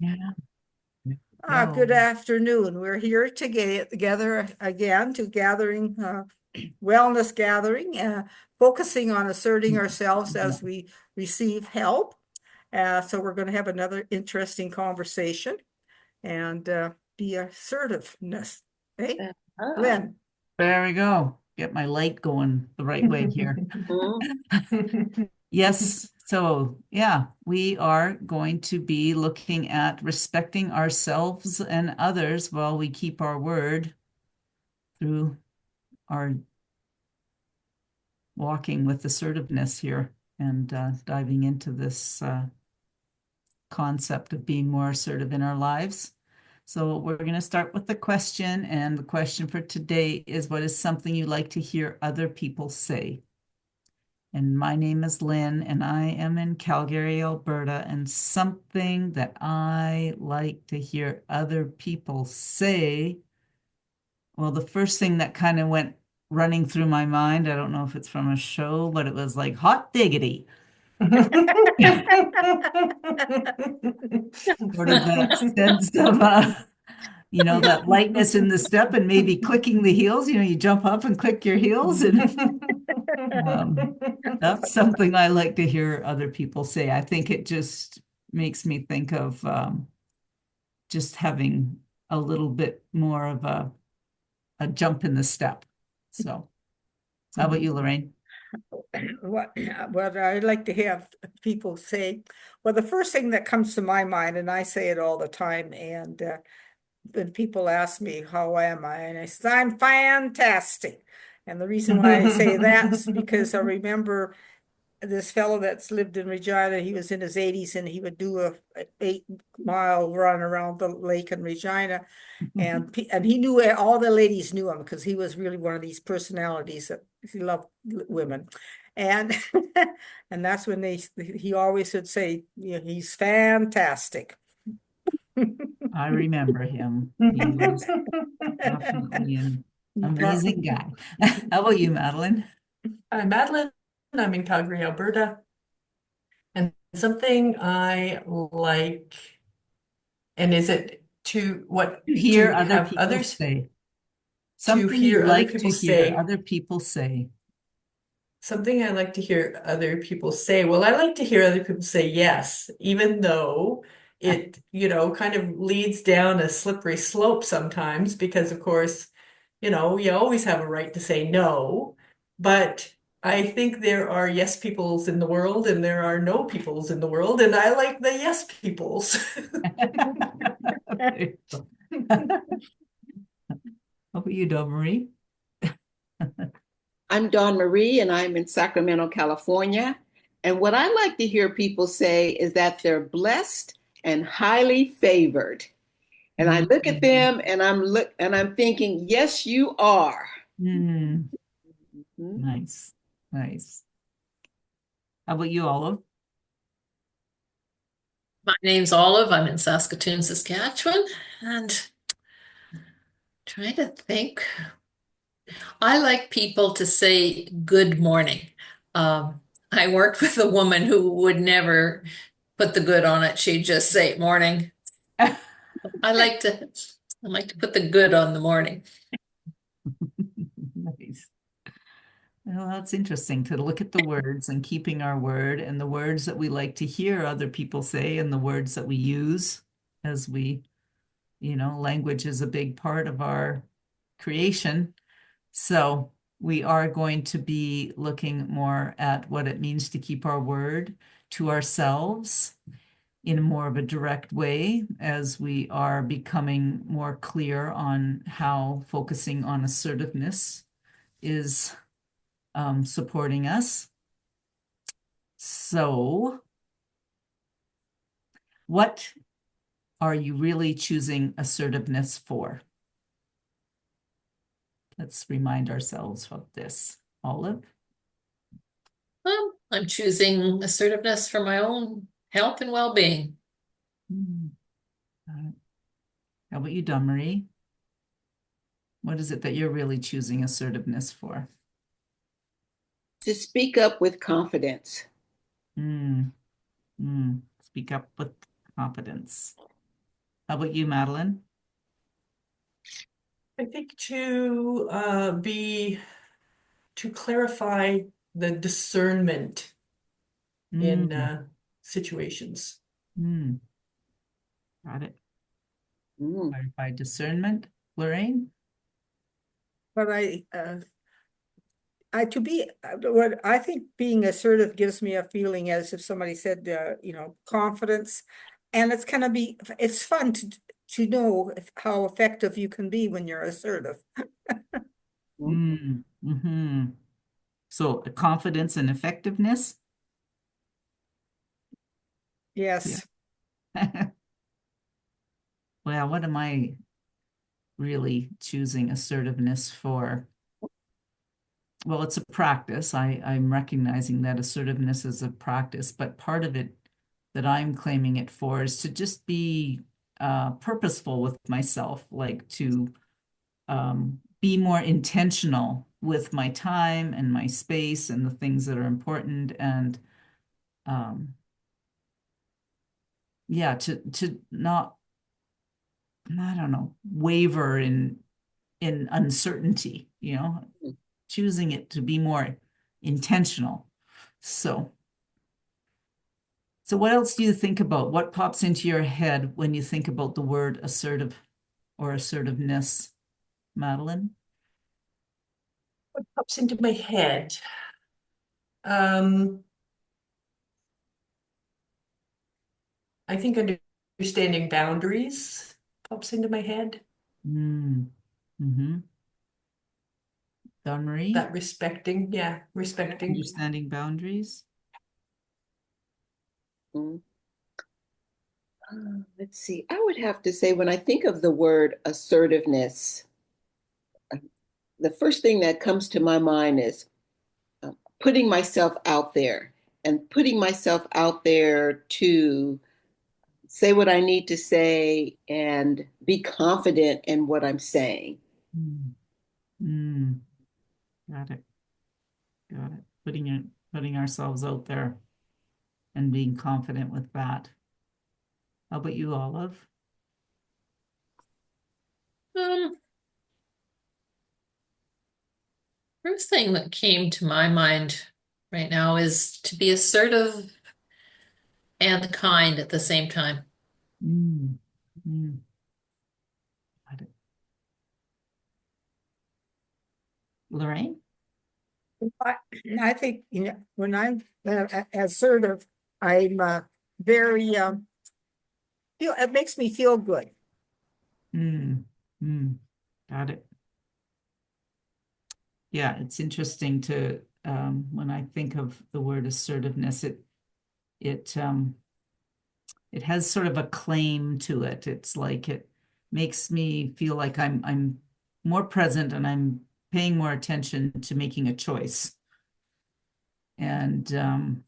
Yeah. Good No. afternoon. We're here to get together again to gathering, wellness gathering, focusing on asserting ourselves as we receive help. So we're going to have another interesting conversation and be assertiveness. Hey, Ah. Lynn. There we go. Get my light going the right way here. Yes. So, yeah, we are going to be looking at respecting ourselves and others while we keep our word through our walking with assertiveness here and diving into this concept of being more assertive in our lives. So we're going to start with the question, and the question for today is, what is something you like to hear other people say? And my name is Lynn, and I am in Calgary, Alberta. And something that I like to hear other people say, well, the first thing that kind of went running through my mind, I don't know if it's from a show, but it was like hot diggity. Sort of that sense of that lightness in the step and maybe clicking the heels. You jump up and click your heels, and that's something I like to hear other people say. I think it just makes me think of just having a little bit more of a jump in the step. So, how about you, Lorraine? What what I like to have people say, well, the first thing that comes to my mind, and I say it all the time, and when people ask me how am I, and I say I'm fantastic. And the reason why I say that's because I remember this fellow that's lived in Regina. He was in his 80s and he would do a 8 mile run around the lake in Regina. And he knew all the ladies knew him because he was really one of these personalities that he loved women. And and that's when he always would say, he's fantastic. I remember him. He was definitely an amazing guy. How about you, Madeline? I'm Madeline. I'm in Calgary, Alberta. And something I like, and is it to what To hear to other have people others say. to Something you hear other like people to hear say? other people say. Something I like to hear other people say. Well, I like to hear other people say yes, even though it, kind of leads down a slippery slope sometimes, because of course, you always have a right to say no. But I think there are yes peoples in the world and there are no peoples in the world, and I like the yes peoples. How about you, Dawn Marie? I'm Dawn Marie, and I'm in Sacramento, California. And what I like to hear people say is that they're blessed and highly favored. And I look at Mm, them and I'm thinking, yes, you are. mm, Mhm. nice, nice. How about you, Olive? My name's Olive. I'm in Saskatoon, Saskatchewan, and trying to think. I like people to say good morning. I worked with a woman who would never put the good on it. She'd just say morning. I like to I like to put the good on the morning. Nice. Well, that's interesting to look at the words and keeping our word and the words that we like to hear other people say and the words that we use as language is a big part of our creation. So we are going to be looking more at what it means to keep our word to ourselves in more of a direct way as we are becoming more clear on how focusing on assertiveness is supporting us. So, what are you really choosing assertiveness for? Let's remind ourselves of this. Olive? I'm choosing assertiveness for my own health and well-being. Hmm. How about you, Dawn Marie? What is it that you're really choosing assertiveness for? To speak up with confidence. Mm, Speak up with confidence. How about you, Madeline? I think to clarify the discernment in Mm, situations. mm, got it. Mm. By discernment, Lorraine? But to be, what I think being assertive gives me a feeling as if somebody said, confidence. And it's fun to know how effective you can be when you're assertive. Mm. Mm, hmm. So confidence and effectiveness? Yeah. Yes. Well, what am I really choosing assertiveness for? Well, it's a practice. I'm recognizing that assertiveness is a practice, but part of it that I'm claiming it for is to just be purposeful with myself, like to be more intentional with my time and my space and the things that are important, and um, yeah, to not, I don't know, waver in uncertainty, choosing it to be more intentional. So, so what else do you think about? What pops into your head when you think about the word assertive or assertiveness, Madeline? What pops into my head? Um, I think understanding boundaries pops into my head. Mm. Mm-hmm. Don Marie, That respecting, yeah, respecting. understanding boundaries. Mm. Let's see. I would have to say, when I think of the word assertiveness, the first thing that comes to my mind is putting myself out there and putting myself out there to say what I need to say and be confident in what I'm saying. Mm. Mm. Got it. Got it. Putting ourselves out there and being confident with that. How about you, Olive? Um, First thing that came to my mind right now is to be assertive and kind at the same time. Mm. Mm. Got it. Lorraine? I, I think, when I'm assertive, I'm very, it makes me feel good. Mm. Mm. Got it. Yeah, it's interesting to when I think of the word assertiveness, it it has sort of a claim to it. It's like it makes me feel like I'm more present and I'm paying more attention to making a choice. And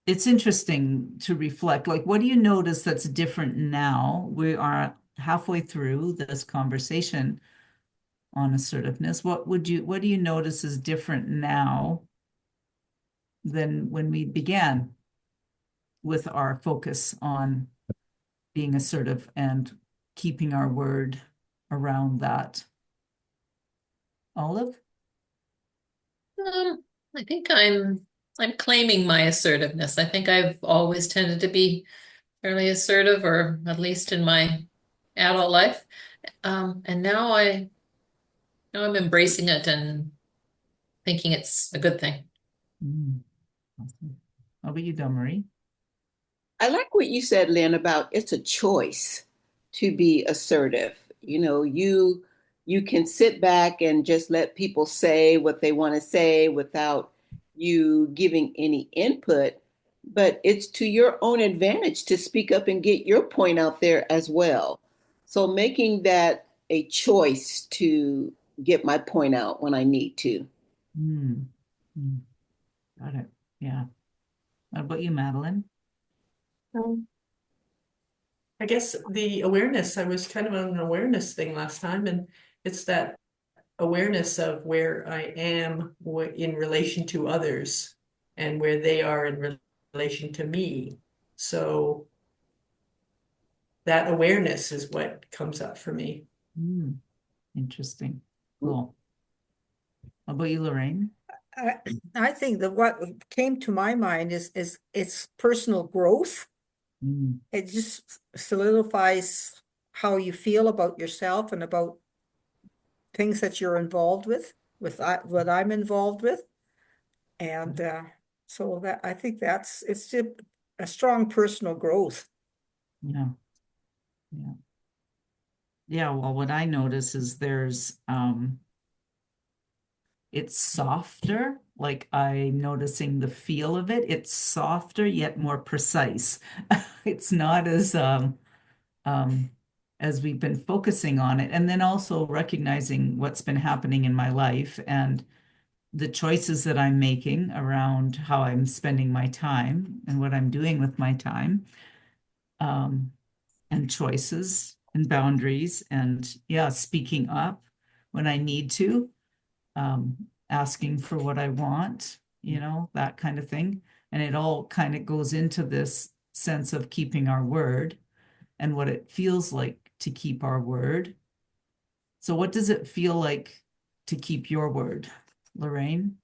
it's interesting to reflect. Like, what do you notice that's different now? We are halfway through this conversation on assertiveness. What do you notice is different now than when we began with our focus on being assertive and keeping our word around that? Olive? Um, I think I'm claiming my assertiveness. I think I've always tended to be fairly assertive, or at least in my adult life. And now I'm embracing it and thinking it's a good thing. Mm, awesome. How about you, Marie? I like what you said, Lynn, about it's a choice to be assertive. You can sit back and just let people say what they want to say without you giving any input, but it's to your own advantage to speak up and get your point out there as well. So making that a choice to get my point out when I need to. Mm, mm, got it. Yeah. How about you, Madeline? Um, I guess the awareness, I was kind of on an awareness thing last time, and it's that awareness of where I am in relation to others and where they are in relation to me. So that awareness is what comes up for me. Interesting. Cool. How about you, Lorraine? I think that what came to my mind is it's personal growth. It just solidifies how you feel about yourself and about things that you're involved with what I'm involved with. And so that I think it's just a strong personal growth. Yeah. Yeah. Yeah, well, what I notice is it's softer, like I'm noticing the feel of it. It's softer yet more precise. It's not um as we've been focusing on it, and then also recognizing what's been happening in my life and the choices that I'm making around how I'm spending my time and what I'm doing with my time. And choices and boundaries and yeah, speaking up when I need to, asking for what I want, that kind of thing. And it all kind of goes into this sense of keeping our word and what it feels like to keep our word. So what does it feel like to keep your word, Lorraine?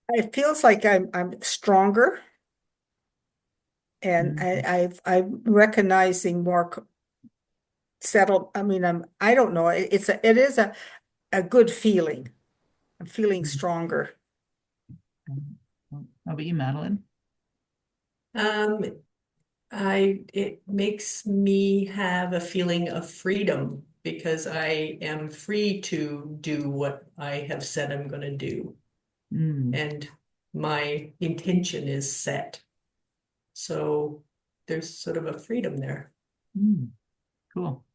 It feels like I'm stronger, and Mhm. I'm recognizing more settled. I mean, I don't know. It is a good feeling. I'm feeling stronger. How about you, Madeline? Um, it makes me have a feeling of freedom because I am free to do what I have said I'm going to do. Mm, And my intention is set. So there's sort of a freedom there. cool.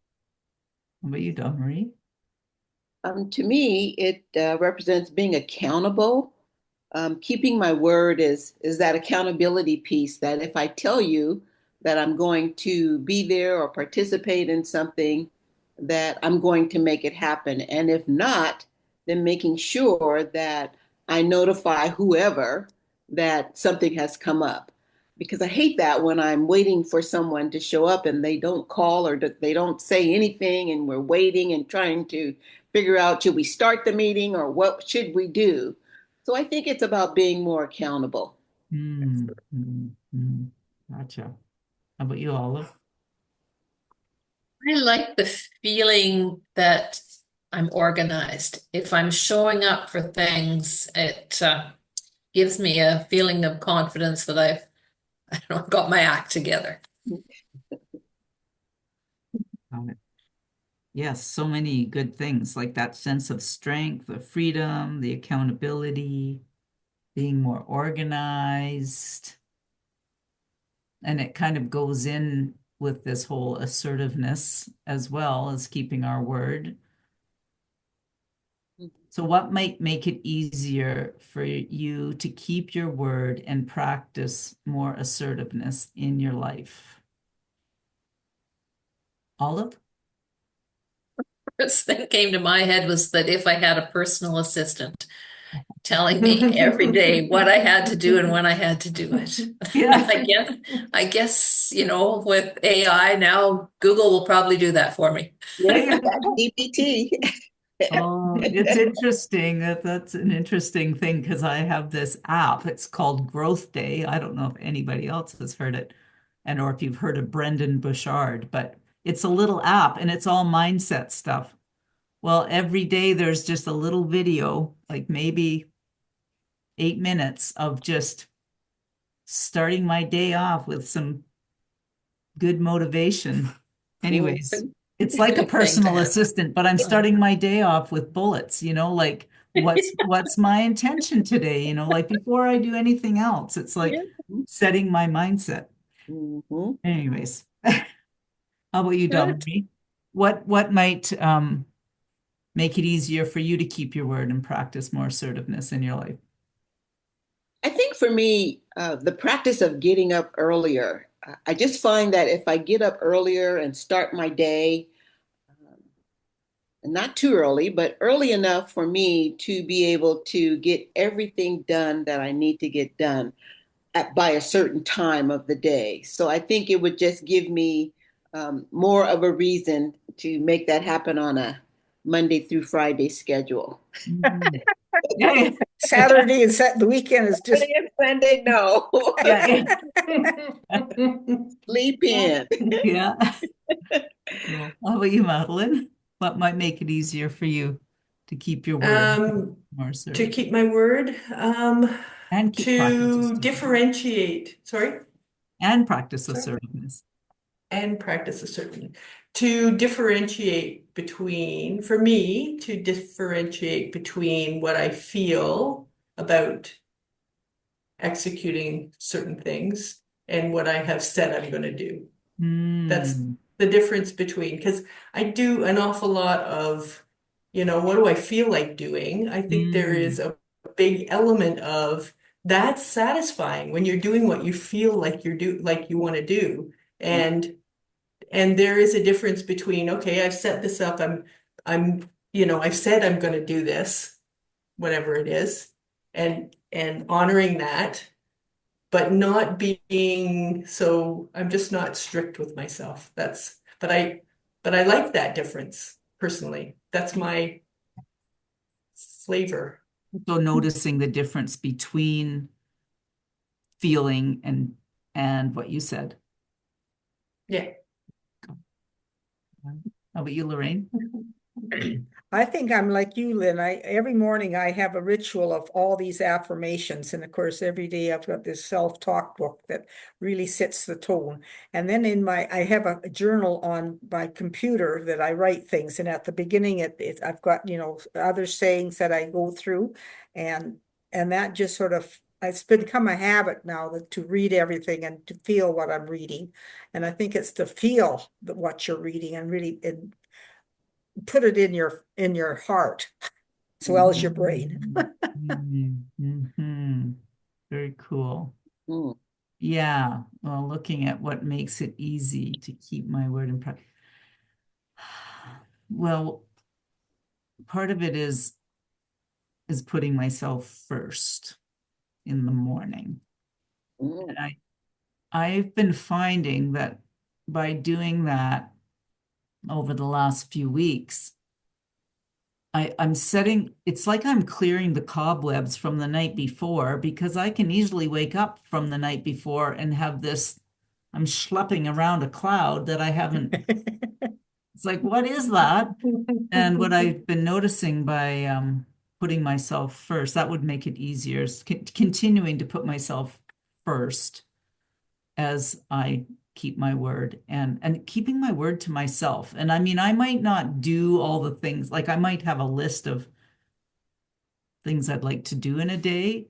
How about you, Dawn Marie? To me, it represents being accountable. Keeping my word is that accountability piece that if I tell you that I'm going to be there or participate in something, that I'm going to make it happen. And if not, then making sure that I notify whoever that something has come up. Because I hate that when I'm waiting for someone to show up and they don't call or they don't say anything, and we're waiting and trying to figure out, should we start the meeting or what should we do? So I think it's about being more accountable. Gotcha. How about you, Olive? I like the feeling that I'm organized. If I'm showing up for things, it gives me a feeling of confidence that I don't know, got my act together. Yes, so many good things like that sense of strength, the freedom, the accountability, being more organized. And it kind of goes in with this whole assertiveness as well as keeping our word. So, what might make it easier for you to keep your word and practice more assertiveness in your life? Olive? First thing came to my head was that if I had a personal assistant telling me every day what I had to do and when I had to do it. Yeah. I guess, with AI now, Google will probably do that for me. Yeah, GPT. Oh, it's interesting. That's an interesting thing because I have this app. It's called Growth Day. I don't know if anybody else has heard it and or if you've heard of Brendan Bouchard, but it's a little app and it's all mindset stuff. Well, every day there's just a little video, like maybe 8 minutes of just starting my day off with some good motivation. Anyways, Mhm. it's like a Good thing to personal have. assistant, but I'm starting my day off with bullets, like what's my intention today? Like before I do anything else, it's like setting my mindset. Mhm. Anyways, how about you, Good. Dominique? What might make it easier for you to keep your word and practice more assertiveness in your life? I think for me, the practice of getting up earlier, I just find that if I get up earlier and start my day, not too early, but early enough for me to be able to get everything done that I need to get done. by a certain time of the day. So I think it would just give me more of a reason to make that happen on a Monday through Friday schedule. Mhm. Yeah, Saturday and the weekend is just Saturday and Sunday, no. yeah, Sleep in. yeah. Cool. How about you, Madeline? What might make it easier for you to keep your word more To assertive keep my word, and keep practice to assertiveness differentiate, sorry, and practice sorry, assertiveness? and practice asserting. To differentiate between, for me, to differentiate between what I feel about executing certain things and what I have said I'm going to do. That's Mm, the difference between, because I do an awful lot of, what do I feel like doing? I think there is mm, a big element of that's satisfying when you're doing what you feel like like you want to do. And there is a difference between, okay, I've set this up, I've said I'm going to do this, whatever it is, and honoring that, but not being so, I'm just not strict with myself. But I like that difference personally. That's my flavor. so noticing the difference between feeling and what you said. Yeah. How about you, Lorraine? I think I'm like you, Lynn. Every morning I have a ritual of all these affirmations. And of course, every day I've got this self-talk book that really sets the tone. And then I have a journal on my computer that I write things. And at the beginning, I've got, other sayings that I go through. And that just sort of, it's become a habit now to read everything and to feel what I'm reading. And I think it's to feel what you're reading and really, put it in your heart as well as your brain. Mm-hmm. Very cool. Mm. Yeah. Well, looking at what makes it easy to keep my word in practice. Well, part of it is putting myself first in the morning. Mm. And I've been finding that by doing that over the last few weeks, I'm setting, it's like I'm clearing the cobwebs from the night before because I can easily wake up from the night before and have this, I'm schlepping around a cloud that I haven't, it's like, what is that? And what I've been noticing by putting myself first, that would make it easier, is continuing to put myself first as I keep my word and keeping my word to myself. And I mean, I might not do all the things, like I might have a list of things I'd like to do in a day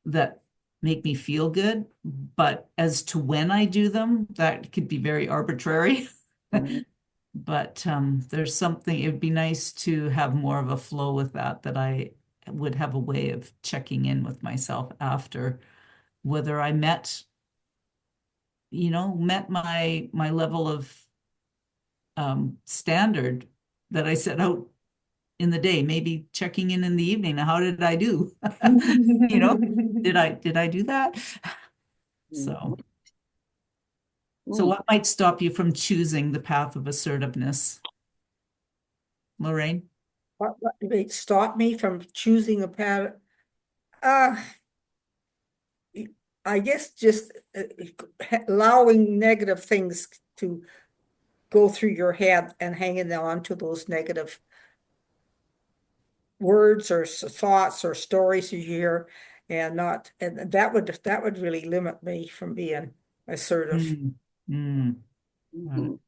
that make me feel good, but as to when I do them, that could be very arbitrary. Mm. But there's something, it would be nice to have more of a flow with that, that I would have a way of checking in with myself after whether I met my level of standard that I set out in the day, maybe checking in the evening. How did I do? You know, did I do that? Mm. So, so Mm. what might stop you from choosing the path of assertiveness, Lorraine? What they stop me from choosing a pattern? Uh, I guess just allowing negative things to go through your head and hanging on to those negative words or thoughts or stories you hear, and that would really limit me from being assertive. Mm, mm, got it. Mhm.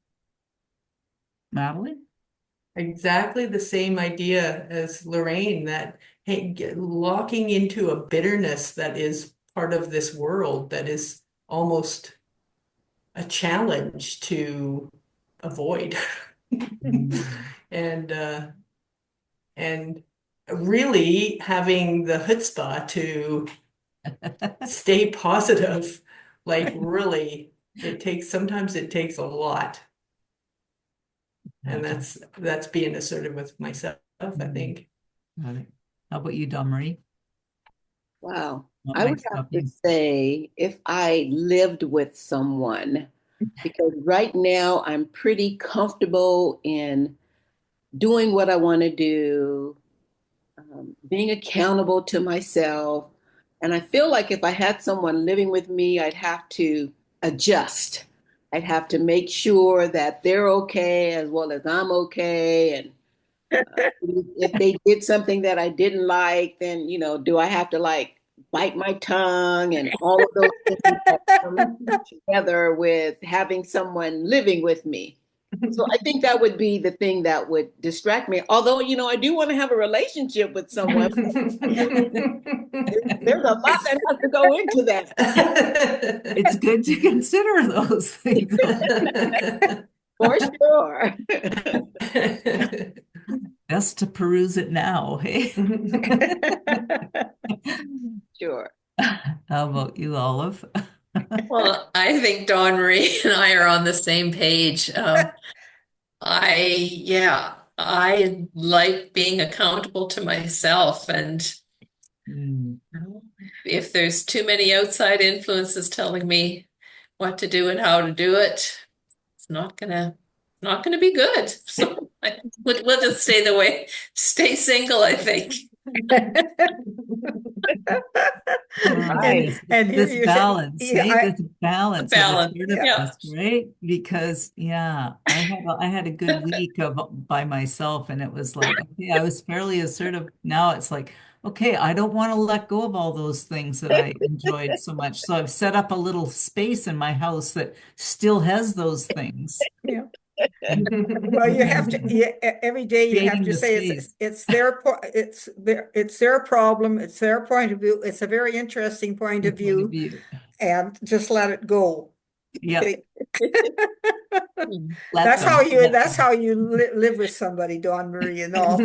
Madeline? Exactly the same idea as Lorraine, that hey, locking into a bitterness that is part of this world that is almost a challenge to avoid. Mm. And and really having the chutzpah to stay positive, like really, sometimes it takes a lot. And Gotcha. that's being assertive with myself, I Mm, think. got it. How about you, Marie? Wow. What I would makes have up to you? say if I lived with someone, because right now I'm pretty comfortable in doing what I want to do, being accountable to myself. And I feel like if I had someone living with me, I'd have to adjust. I'd have to make sure that they're okay as well as I'm okay. And if they did something that I didn't like, then, do I have to like bite my tongue and all of those things that come together with having someone living with me? So I think that would be the thing that would distract me. Although, I do want to have a relationship with someone. There's a lot that has to go into that. It's good to consider those things. For sure. Best to peruse it now, hey? Sure. How about you, Olive? Well, I think Dawn Marie and I are on the same page. I like being accountable to myself, and Mm, you know, if there's too many outside influences telling me what to do and how to do it, it's not gonna be good. So we'll just stay the way, stay single, I think. And Right. and here this you say, balance, yeah, hey, this The balance of balance, yeah. yeah. assertiveness, right? Because yeah, I had a good week of by myself, and it was like, okay, I was fairly assertive. Now it's like, okay, I don't want to let go of all those things that I enjoyed so much. So I've set up a little space in my house that still has those things, Yeah. and Well, you have to, and yeah, every day you have creating to the say space. it's their problem, it's their point of view. It's a very interesting point Your of point of view, view. and just let it go. Yep, Okay. Hmm. let them, let That's them. how you live with somebody, Dawn Marie, you know.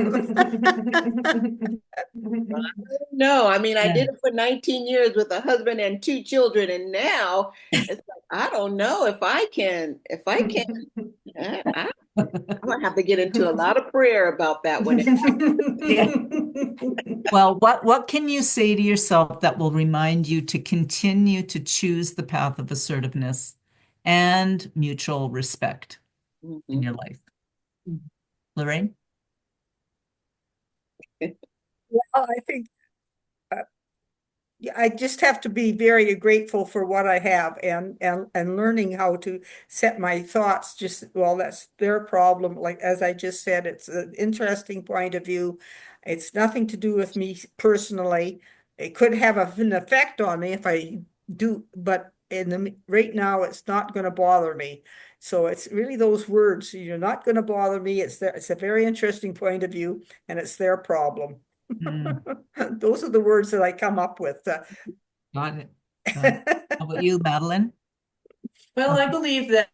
No, I mean, I Yeah. did it for 19 years with a husband and two children, and now it's like, I don't know if I can, I'm gonna have to get into a lot of prayer about that when it Yeah. Well, what can you say to yourself that will remind you to continue to choose the path of assertiveness and mutual respect in happens. your life? Lorraine? Well, I think uh, yeah, I just have to be very grateful for what I have, and learning how to set my thoughts. Just, well, that's their problem. Like as I just said, it's an interesting point of view. It's nothing to do with me personally. It could have an effect on me if I do, but right now it's not going to bother me. So it's really those words. You're not going to bother me. It's a very interesting point of view, and it's their problem. Mm, Those are the words that I come up with. got it. Got it. How about you, Madeline? Well, Oh, I believe that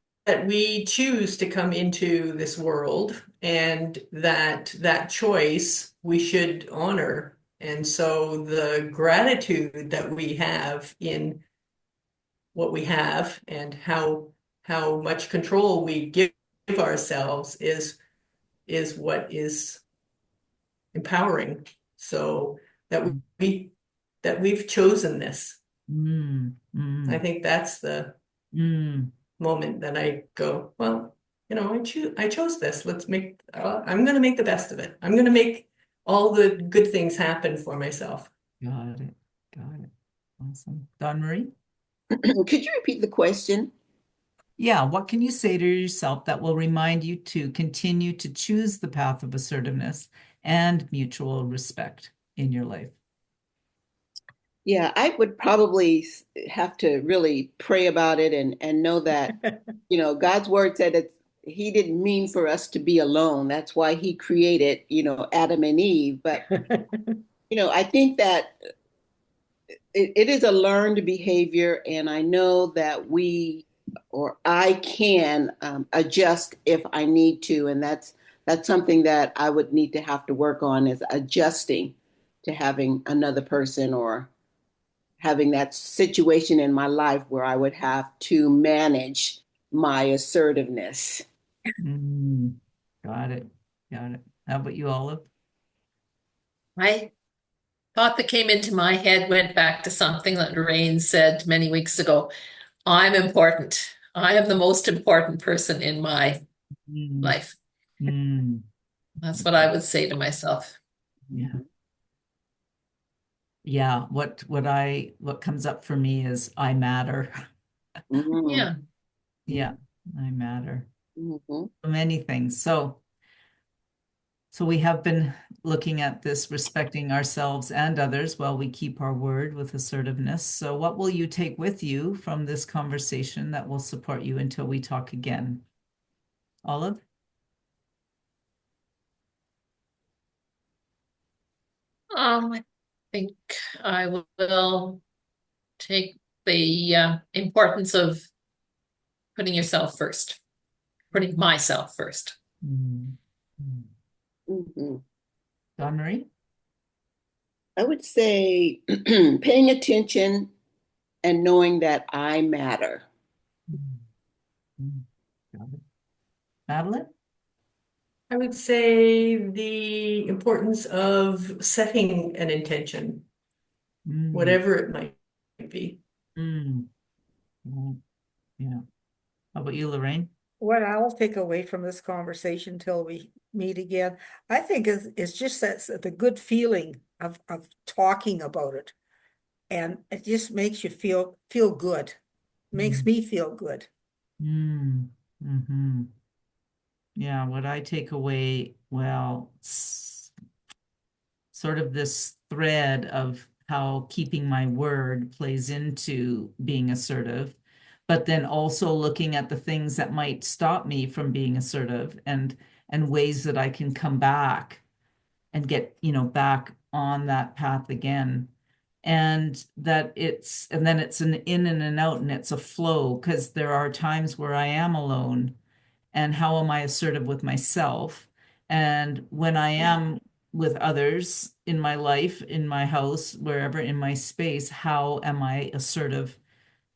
we choose to come into this world and that choice we should honor. And so the gratitude that we have in what we have and how much control we give ourselves is what is empowering. So that we that we've chosen this. mm, I mm, think that's the mm. moment that I go, well, I chose this. I'm going to make the best of it. I'm going to make all the good things happen for myself. Got it. Got it. Awesome. Don Marie? Could you repeat the question? Yeah, what can you say to yourself that will remind you to continue to choose the path of assertiveness and mutual respect in your life? Yeah, I would probably have to really pray about it and know that, God's word said that he didn't mean for us to be alone. That's why he created, Adam and Eve. But, I think that it is a learned behavior, and I know that I can adjust if I need to, and that's something that I would need to have to work on is adjusting to having another person or having that situation in my life where I would have to manage my assertiveness. Mm, got it. Got it. How about you, Olive? I thought that came into my head went back to something that Lorraine said many weeks ago. I'm important. I am the most important person in my Mm, life. mm, That's what I would say to myself. yeah. Yeah. What comes up for me is I matter. Mhm. Yeah. Yeah, I matter. Mhm. Many things. So we have been looking at this respecting ourselves and others while we keep our word with assertiveness. So what will you take with you from this conversation that will support you until we talk again? Olive? I think I will take the importance of putting yourself first, putting myself first. Mm. Mhm. Don Marie? I would say paying attention and knowing that I matter. Mm. Got it. Madeline? I would say the importance of setting an intention, Mm. whatever it might be. Mm. Mm. Yeah. How about you, Lorraine? What I'll take away from this conversation till we meet again, I think is just that the good feeling of talking about it. And it just makes you feel good. Makes Mm. me feel good. Mm. Hmm. Yeah, what I take away, well, sort of this thread of how keeping my word plays into being assertive, but then also looking at the things that might stop me from being assertive and ways that I can come back and get, back on that path again. And then it's an in and an out and it's a flow because there are times where I am alone and how am I assertive with myself? And when I am with others in my life, in my house, wherever in my space, how am I assertive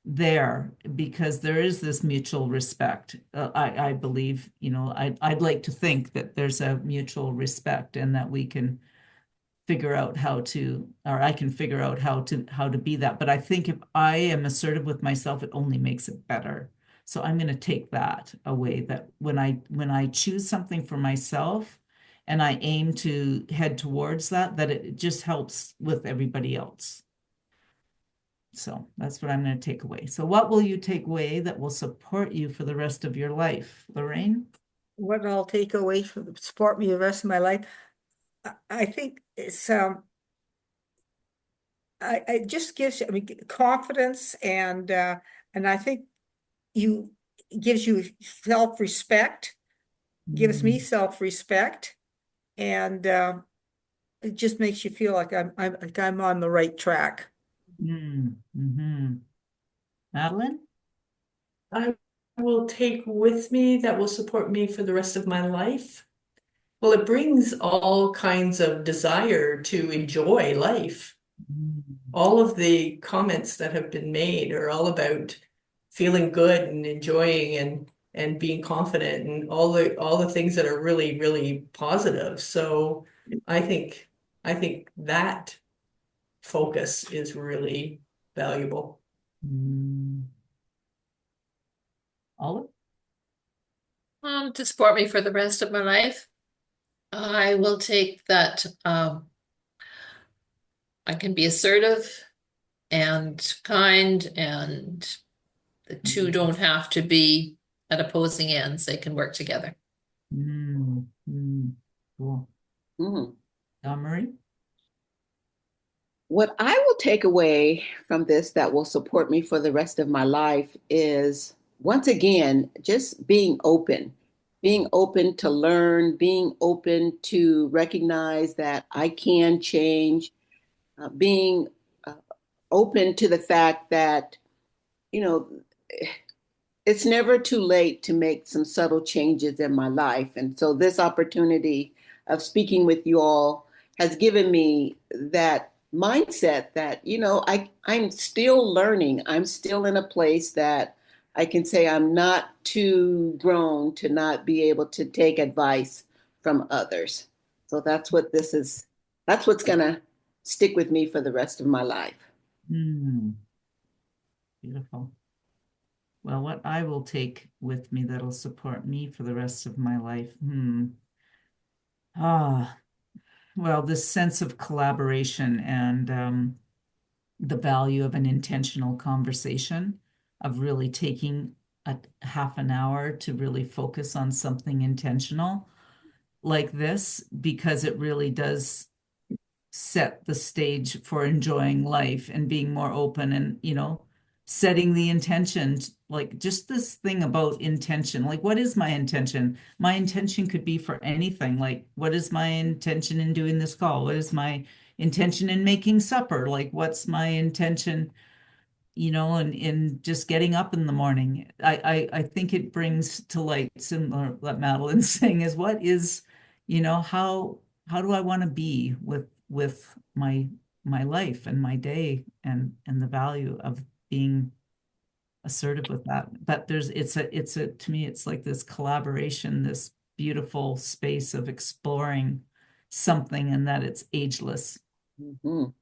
there? Because there is this mutual respect. I believe, I'd like to think that there's a mutual respect and that we can figure out how to, or I can figure out how to be that. But I think if I am assertive with myself, it only makes it better. So I'm going to take that away that when I choose something for myself and I aim to head towards that it just helps with everybody else. So that's what I'm going to take away. So what will you take away that will support you for the rest of your life, Lorraine? What I'll take away from support me the rest of my life, I think it's it just gives you, I mean, confidence and I think you gives you self-respect, gives me Mm, self-respect, and it just makes you feel like I'm on the right track. mm. Madeline? I will take with me that will support me for the rest of my life. Well, it brings all kinds of desire to enjoy life. Mm. All of the comments that have been made are all about feeling good and enjoying and being confident and all the things that are really, really positive. So I think I think that focus is really valuable. Mm. Olive? To support me for the rest of my life, I will take that I can be assertive and kind, and the two Mm. don't have to be at opposing ends. They can work together. Cool. Mhm. Marie? What I will take away from this that will support me for the rest of my life is once again, just being open to learn, being open to recognize that I can change, being uh, open to the fact that, you know, it's never too late to make some subtle changes in my life. And so this opportunity of speaking with you all has given me that mindset that, I'm still learning. I'm still in a place that I can say I'm not too grown to not be able to take advice from others. So that's what this is. That's what's gonna stick with me for the rest of my life. Beautiful. Well, what I will take with me that'll support me for the rest of my life. Well, this sense of collaboration and the value of an intentional conversation, of really taking a half an hour to really focus on something intentional like this, because it really does set the stage for enjoying life and being more open and, setting the intention, like just this thing about intention. Like, what is my intention? My intention could be for anything. Like, what is my intention in doing this call? What is my intention in making supper? Like, what's my intention, and in just getting up in the morning? I think it brings to light similar what Madeline's saying is, what is, how do I want to be with my life and my day, and the value of being assertive with that. But it's a to me, it's like this collaboration, this beautiful space of exploring something, and that it's ageless. Mhm.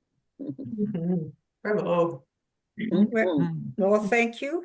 Bravo. Mhm. Well, thank you.